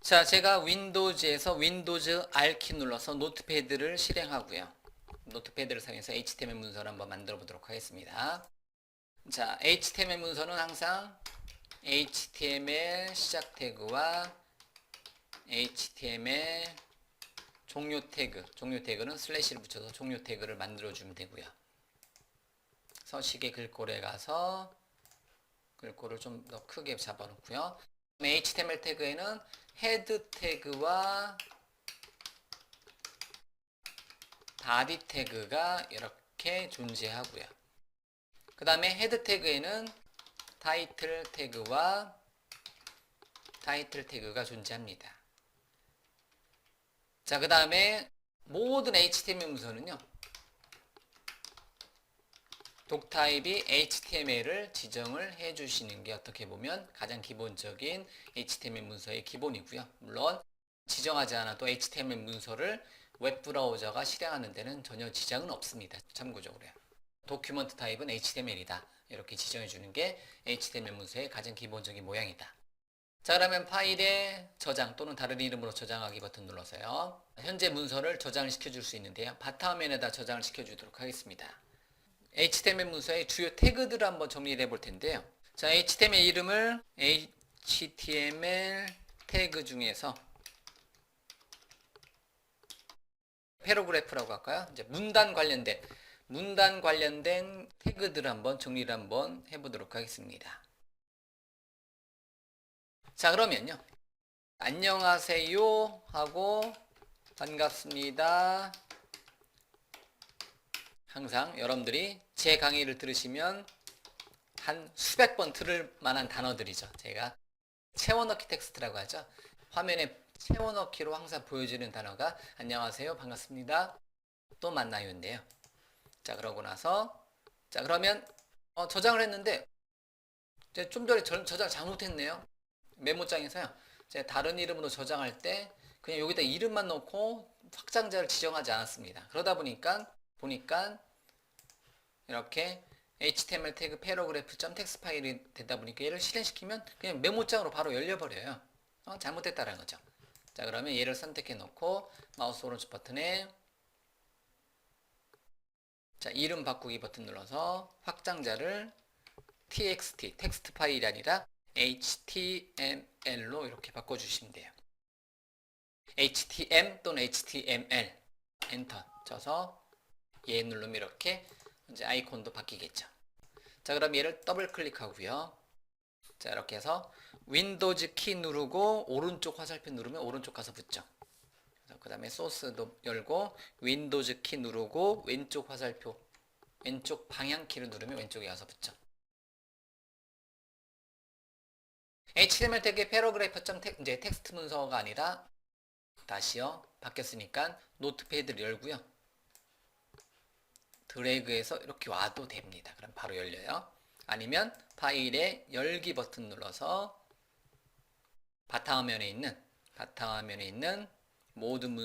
자, 제가 윈도우즈에서 윈도우즈 R키 눌러서 노트패드를 실행하고요. 노트패드를 사용해서 HTML 문서를 한번 만들어 보도록 하겠습니다. 자, HTML 문서는 항상 HTML 시작 태그와 HTML 종료 태그, 종료 태그는 슬래시를 붙여서 종료 태그를 만들어 주면 되고요. 서식의 글꼴에 가서 글꼴을 좀 더 크게 잡아 놓고요. HTML 태그에는 헤드 태그와 바디 태그가 이렇게 존재하고요. 그 다음에 헤드 태그에는 타이틀 태그와 타이틀 태그가 존재합니다. 자, 그 다음에 모든 HTML 문서는요, 독타입이 HTML을 지정을 해주시는 게 어떻게 보면 가장 기본적인 HTML 문서의 기본이고요. 물론 지정하지 않아도 HTML 문서를 웹브라우저가 실행하는 데는 전혀 지장은 없습니다. 참고적으로요. 도큐먼트 타입은 HTML이다. 이렇게 지정해 주는 게 HTML 문서의 가장 기본적인 모양이다. 자, 그러면 파일에 저장 또는 다른 이름으로 저장하기 버튼 눌러서요. 현재 문서를 저장을 시켜줄 수 있는데요. 바탕화면에다 저장을 시켜주도록 하겠습니다. HTML 문서의 주요 태그들을 한번 정리해 볼 텐데요. 자, HTML 이름을 HTML 태그 중에서 패러그래프라고 할까요? 이제 문단 관련된 태그들을 한번 정리를 한번 해보도록 하겠습니다. 자, 그러면요. 안녕하세요 하고 반갑습니다. 항상 여러분들이 제 강의를 들으시면 한 수백 번 들을 만한 단어들이죠. 제가 채워넣기 텍스트라고 하죠. 화면에 채워넣기로 항상 보여주는 단어가 안녕하세요, 반갑습니다, 또 만나요인데요. 자, 그러고 나서 자, 그러면 저장을 했는데 좀 전에 저장 잘못했네요. 메모장에서요. 제가 다른 이름으로 저장할 때 그냥 여기다 이름만 넣고 확장자를 지정하지 않았습니다. 그러다 보니까 이렇게 HTML 태그 paragraph.txt 파일이 되다 보니까 얘를 실행시키면 그냥 메모장으로 바로 열려버려요. 잘못됐다는 거죠. 자, 그러면 얘를 선택해 놓고 마우스 오른쪽 버튼에 자, 이름 바꾸기 버튼 눌러서 확장자를 txt, 텍스트 파일이 아니라 html로 이렇게 바꿔주시면 돼요. htm 또는 html 엔터 쳐서 얘 누르면 이렇게 이제 아이콘도 바뀌겠죠. 자, 그럼 얘를 더블 클릭하고요. 자, 이렇게 해서 윈도우즈 키 누르고 오른쪽 화살표 누르면 오른쪽 가서 붙죠. 그 다음에 소스도 열고 윈도우즈 키 누르고 왼쪽 화살표 왼쪽 방향 키를 누르면 왼쪽에 가서 붙죠. HTML 태그의 패러그래프 이제 텍스트 문서가 아니라 다시요. 바뀌었으니까 노트패드를 열고요. 드래그해서 이렇게 와도 됩니다. 그럼 바로 열려요. 아니면 파일에 열기 버튼 눌러서 바탕화면에 있는 모든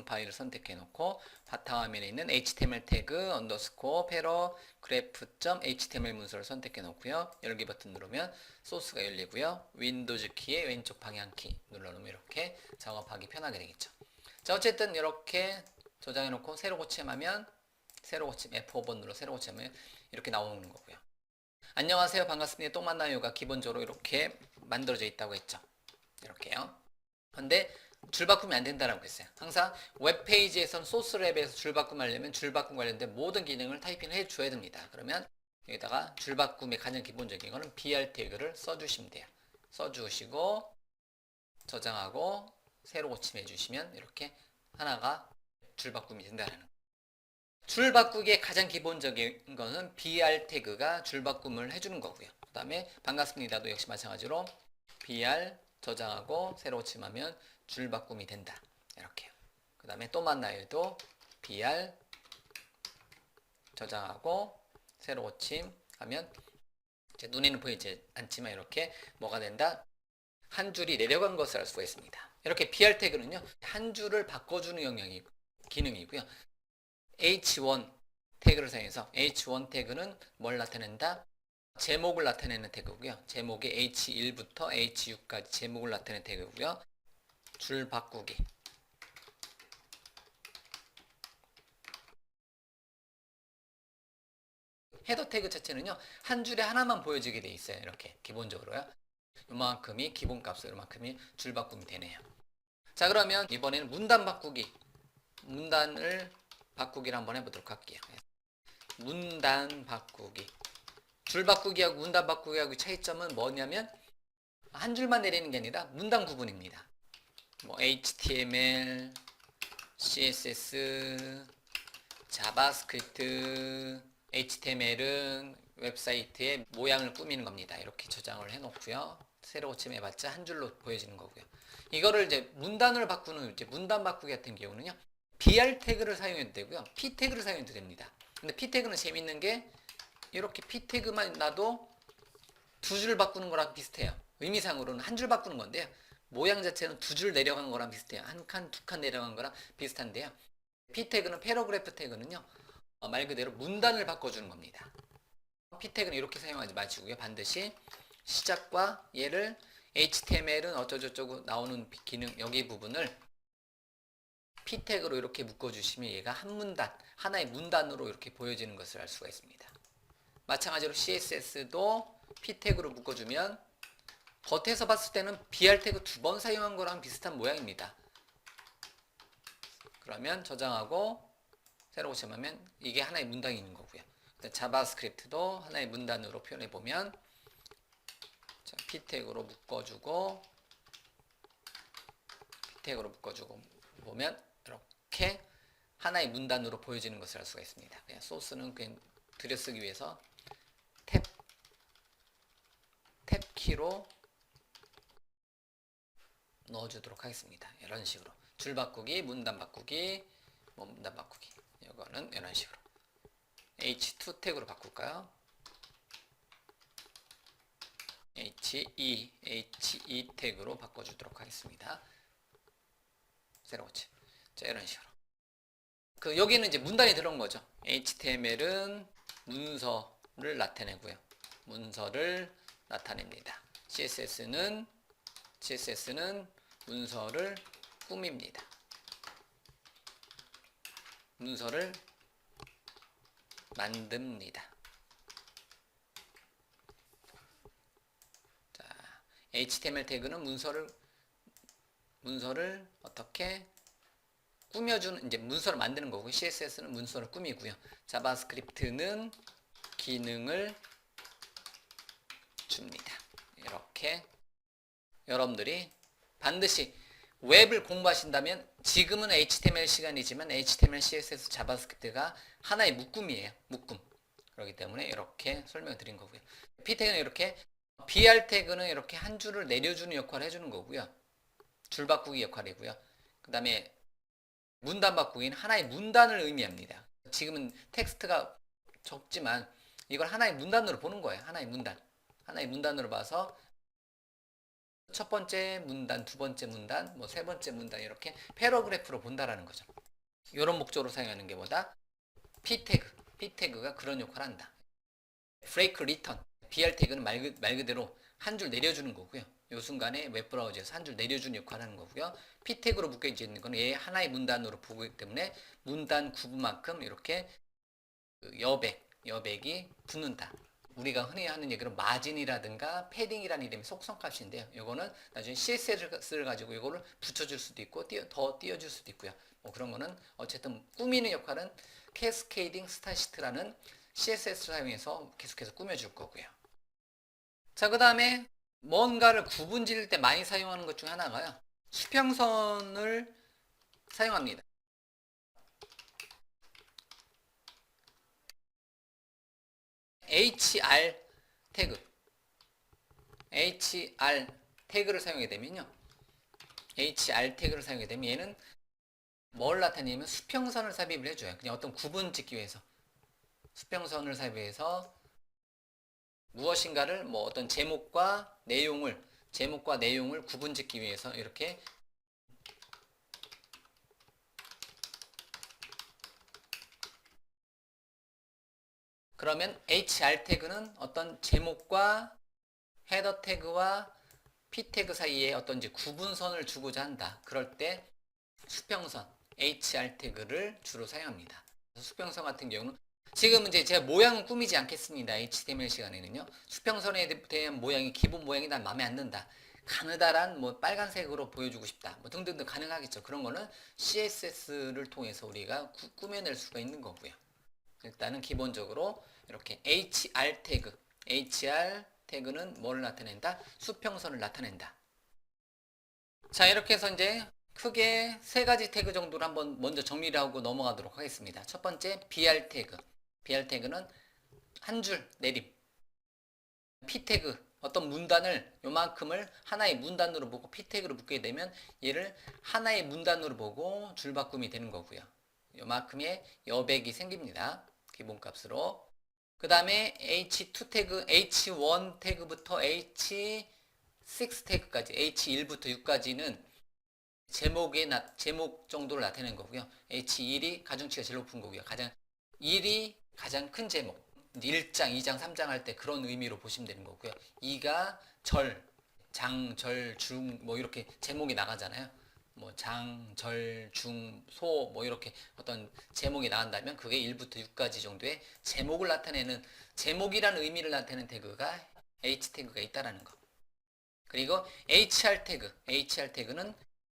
파일을 선택해 놓고 바탕화면에 있는 HTML 태그 언더스코어 paragraph.html 문서를 선택해 놓고요. 열기 버튼 누르면 소스가 열리고요. 윈도우즈 키의 왼쪽 방향 키 눌러놓으면 이렇게 작업하기 편하게 되겠죠. 자, 어쨌든 이렇게 저장해 놓고 새로 고침하면 F5번 눌러 새로 고침하면 이렇게 나오는 거고요. 안녕하세요, 반갑습니다, 또 만나요가 기본적으로 이렇게 만들어져 있다고 했죠. 이렇게요. 근데 줄 바꾸면 안 된다라고 했어요. 항상 웹페이지에선 소스 랩에서 줄 바꿈하려면 줄 바꿈 관련된 모든 기능을 타이핑을 해줘야 됩니다. 그러면 여기다가 줄 바꿈의 가장 기본적인 거는 BR 태그를 써주시면 돼요. 써주시고 저장하고 새로 고침해 주시면 이렇게 하나가 줄 바꿈이 된다는 거예요. 줄 바꾸기의 가장 기본적인 거는 BR 태그가 줄 바꿈을 해주는 거고요. 그 다음에 반갑습니다도 역시 마찬가지로 BR 저장하고 새로 고침하면 줄 바꿈이 된다. 이렇게요. 그 다음에 또 만나요도 BR 저장하고 새로 고침하면 이제 눈에는 보이지 않지만 이렇게 뭐가 된다? 한 줄이 내려간 것을 알 수가 있습니다. 이렇게 BR 태그는요, 한 줄을 바꿔주는 기능이고요. H1 태그를 사용해서 H1 태그는 뭘 나타낸다? 제목을 나타내는 태그고요. 제목의 H1부터 H6까지 제목을 나타내는 태그고요. 줄 바꾸기. 헤더 태그 자체는요, 한 줄에 하나만 보여지게 돼 있어요. 이렇게 기본적으로요. 요만큼이 기본값으로 요만큼이 줄 바꿈이 되네요. 자, 그러면 이번에는 문단 바꾸기. 문단을 바꾸기를 한번 해보도록 할게요. 문단 바꾸기. 줄 바꾸기하고 문단 바꾸기하고 차이점은 뭐냐면 한 줄만 내리는 게 아니라 문단 구분입니다. 뭐 HTML, CSS, 자바스크립트, HTML은 웹사이트의 모양을 꾸미는 겁니다. 이렇게 저장을 해놓고요. 새로 고침해봤자 한 줄로 보여지는 거고요. 이거를 이제 문단으로 바꾸는 이제 문단 바꾸기 같은 경우는요, BR 태그를 사용해도 되고요, P 태그를 사용해도 됩니다. 근데 P 태그는 재밌는 게 이렇게 P 태그만 놔도 두 줄 바꾸는 거랑 비슷해요. 의미상으로는 한 줄 바꾸는 건데요. 모양 자체는 두 줄 내려간 거랑 비슷해요. 한 칸, 두 칸 내려간 거랑 비슷한데요. P 태그는 패러그래프 태그는요, 말 그대로 문단을 바꿔주는 겁니다. P 태그는 이렇게 사용하지 마시고요. 반드시 시작과 얘를 HTML은 어쩌고저쩌고 나오는 기능 여기 부분을 P 태그로 이렇게 묶어주시면 얘가 한 문단, 하나의 문단으로 이렇게 보여지는 것을 알 수가 있습니다. 마찬가지로 CSS도 P 태그로 묶어주면 겉에서 봤을 때는 BR 태그 두 번 사용한 거랑 비슷한 모양입니다. 그러면 저장하고 새로 고침하면 이게 하나의 문단이 있는 거고요. 자바스크립트도 하나의 문단으로 표현해 보면 P 태그로 묶어주고 P 태그로 묶어주고 보면 이렇게 하나의 문단으로 보여지는 것을 알 수가 있습니다. 그냥 소스는 그냥 들여쓰기 위해서 탭 키로 넣어주도록 하겠습니다. 이런 식으로 줄 바꾸기, 문단 바꾸기, 문단 바꾸기. 이거는 이런 식으로 H2 태그로 바꿀까요? H2 태그로 바꿔주도록 하겠습니다. 새로 고치. 자, 이런 식으로. 여기는 이제 문단이 들어온 거죠. HTML은 문서를 나타내고요. 문서를 나타냅니다. CSS는 문서를 꾸밉니다. 문서를 만듭니다. 자, HTML 태그는 문서를 어떻게 꾸며주는, 이제 문서를 만드는 거고, CSS는 문서를 꾸미고요. 자바스크립트는 기능을 줍니다. 이렇게 여러분들이 반드시 웹을 공부하신다면, 지금은 HTML 시간이지만 HTML, CSS, 자바스크립트가 하나의 묶음이에요. 묶음. 그렇기 때문에 이렇게 설명을 드린 거고요. P 태그는 이렇게, BR 태그는 이렇게 한 줄을 내려주는 역할을 해주는 거고요. 줄 바꾸기 역할이고요. 그 다음에 문단 바꾸기는 하나의 문단을 의미합니다. 지금은 텍스트가 적지만 이걸 하나의 문단으로 보는 거예요. 하나의 문단으로 봐서 첫 번째 문단, 두 번째 문단, 뭐 세 번째 문단 이렇게 패러그래프로 본다라는 거죠. 이런 목적으로 사용하는 게 뭐다? P 태그가 그런 역할을 한다. 브레이크 리턴, BR 태그는 말 그대로 한 줄 내려주는 거고요. 이 순간에 웹브라우저에서 한 줄 내려주는 역할을 하는 거고요. P 태그로 묶여져 있는 거는 얘 하나의 문단으로 보기 때문에 문단 구분만큼 이렇게 여백이 붙는다. 우리가 흔히 하는 얘기로 마진이라든가 패딩이라는 이름이 속성값인데요. 이거는 나중에 CSS를 가지고 이거를 붙여줄 수도 있고 더 띄워줄 수도 있고요. 뭐 그런 거는 어쨌든 꾸미는 역할은 캐스케이딩 스타시트라는 CSS를 사용해서 계속해서 꾸며줄 거고요. 자, 그 다음에 뭔가를 구분 지을 때 많이 사용하는 것 중 하나가요. 수평선을 사용합니다. HR 태그를 사용하게 되면요. HR 태그를 사용하게 되면 얘는 뭘 나타내냐면 수평선을 삽입을 해줘요. 그냥 어떤 구분 짓기 위해서. 수평선을 삽입해서 무엇인가를 뭐 어떤 제목과 내용을 구분 짓기 위해서 이렇게 그러면 HR 태그는 어떤 제목과 헤더 태그와 P 태그 사이에 어떤 이제 구분선을 주고자 한다. 그럴 때 수평선 HR 태그를 주로 사용합니다. 수평선 같은 경우는 지금 이제 제가 모양은 꾸미지 않겠습니다. HTML 시간에는요. 수평선에 대한 모양이 기본 모양이 난 마음에 안 든다. 가느다란 뭐 빨간색으로 보여주고 싶다. 뭐 등등등 가능하겠죠. 그런 거는 CSS를 통해서 우리가 꾸며낼 수가 있는 거고요. 일단은 기본적으로 이렇게 HR 태그, HR 태그는 뭐를 나타낸다? 수평선을 나타낸다. 자, 이렇게 해서 이제 크게 세 가지 태그 정도를 한번 먼저 정리를 하고 넘어가도록 하겠습니다. 첫 번째, BR 태그. BR 태그는 한 줄 내림. P 태그, 어떤 문단을 요만큼을 하나의 문단으로 보고 P 태그로 묶게 되면 얘를 하나의 문단으로 보고 줄바꿈이 되는 거고요. 요만큼의 여백이 생깁니다. 기본값으로. 그 다음에 H2 태그, H1 태그부터 H6 태그까지, H1부터 6까지는 제목 정도를 나타내는 거고요. H1이 가중치가 제일 높은 거고요. 1이 가장 큰 제목. 1장, 2장, 3장 할 때 그런 의미로 보시면 되는 거고요. 2가 절, 장, 절, 중, 뭐 이렇게 제목이 나가잖아요. 뭐 장, 절, 중, 소, 뭐 이렇게 어떤 제목이 나간다면 그게 1부터 6까지 정도의 제목을 나타내는, 제목이라는 의미를 나타내는 태그가 H 태그가 있다라는 거. 그리고 HR 태그, HR 태그는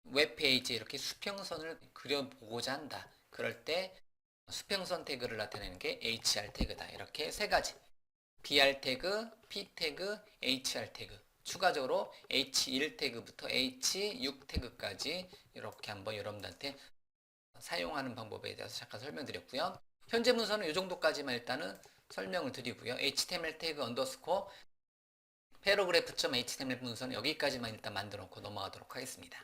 웹페이지에 이렇게 수평선을 그려보고자 한다. 그럴 때 수평선 태그를 나타내는 게 HR 태그다. 이렇게 세 가지. BR 태그, P 태그, HR 태그. 추가적으로 H1 태그부터 H6 태그까지 이렇게 한번 여러분들한테 사용하는 방법에 대해서 잠깐 설명드렸고요. 현재 문서는 이 정도까지만 일단은 설명을 드리고요. HTML 태그 언더스코어 패러그래프.html 문서는 여기까지만 일단 만들어 놓고 넘어가도록 하겠습니다.